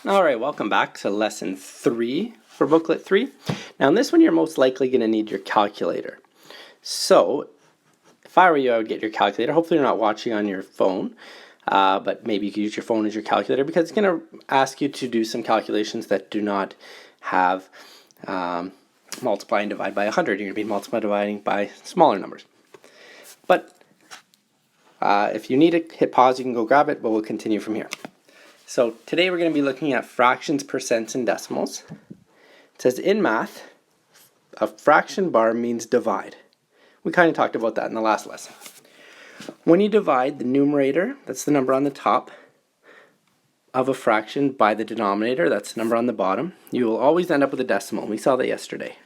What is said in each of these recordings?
All right, welcome back to lesson 3 for booklet 3. Now in this one you're most likely going to need your calculator. So if I were you, I would get your calculator. Hopefully you're not watching on your phone, but maybe you could use your phone as your calculator because it's going to ask you to do some calculations that do not have multiply and divide by 100. You're going to be multiplying dividing by smaller numbers. But if you need it, hit pause, you can go grab it, but we'll continue from here. So today we're going to be looking at fractions, percents, and decimals. It says in math, a fraction bar means divide. We kind of talked about that in the last lesson. When you divide the numerator, that's the number on the top, of a fraction by the denominator, that's the number on the bottom, you will always end up with a decimal. We saw that yesterday.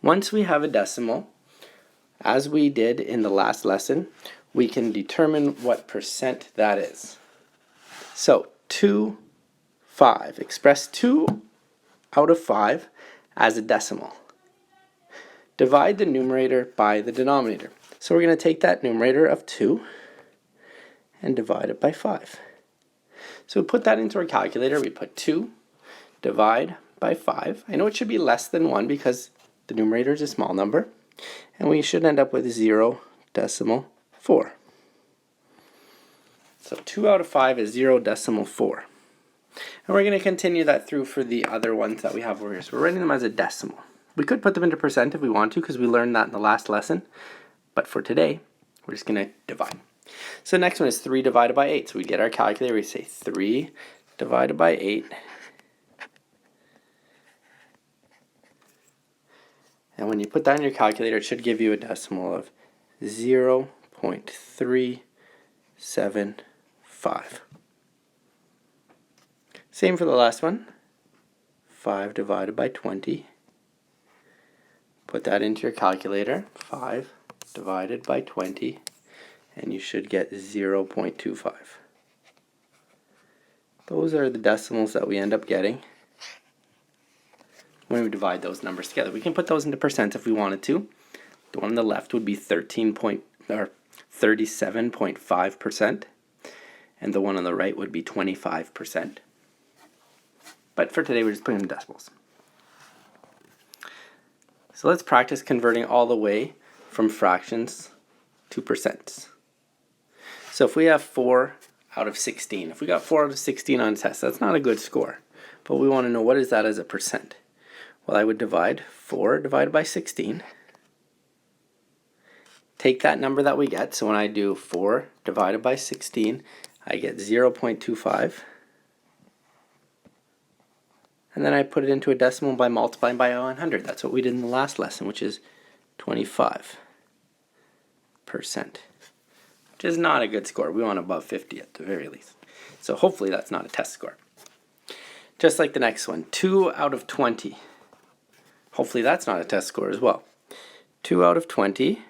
Once we have a decimal, as we did in the last lesson, we can determine what percent that is. So 2, 5. Express 2 out of 5 as a decimal. Divide the numerator by the denominator. So we're going to take that numerator of 2 and divide it by 5. So we put that into our calculator. We put 2 divide by 5. I know it should be less than 1 because the numerator is a small number. And we should end up with 0.4. So 2 out of 5 is 0.4. And we're going to continue that through for the other ones that we have over here. So we're writing them as a decimal. We could put them into percent if we want to because we learned that in the last lesson. But for today, we're just going to divide. So the next one is 3 divided by 8. So we get our calculator, we say 3 divided by 8. And when you put that in your calculator, it should give you a decimal of 0.375. Same for the last one. 5 divided by 20. Put that into your calculator. 5 divided by 20. And you should get 0.25. Those are the decimals that we end up getting when we divide those numbers together. We can put those into percent if we wanted to. The one on the left would be 37.5%. And the one on the right would be 25%. But for today, we're just putting in decimals. So let's practice converting all the way from fractions to percents. So if we have 4 out of 16, if we got 4 out of 16 on a test, that's not a good score. But we want to know what is that as a percent. Well, I would divide 4 divided by 16. Take that number that we get. So when I do 4 divided by 16, I get 0.25. And then I put it into a decimal by multiplying by 100. That's what we did in the last lesson, which is 25%. Which is not a good score. We want above 50 at the very least. So hopefully that's not a test score. Just like the next one, 2 out of 20. Hopefully that's not a test score as well. 2 out of 20.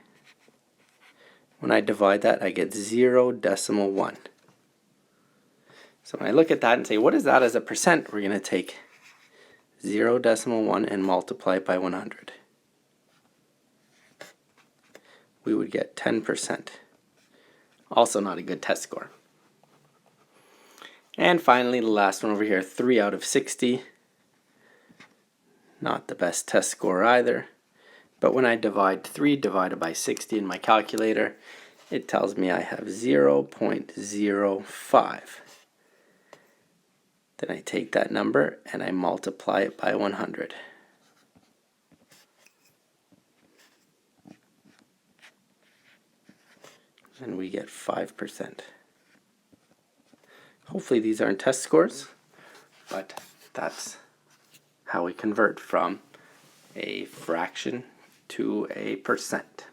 When I divide that, I get 0.1. So when I look at that and say, what is that as a percent? We're going to take 0.1 and multiply it by 100. We would get 10%. Also not a good test score. And finally, the last one over here, 3 out of 60. Not the best test score either. But when I divide 3 divided by 60 in my calculator, it tells me I have 0.05. Then I take that number and I multiply it by 100. And we get 5%. Hopefully these aren't test scores, but that's how we convert from a fraction to a percent.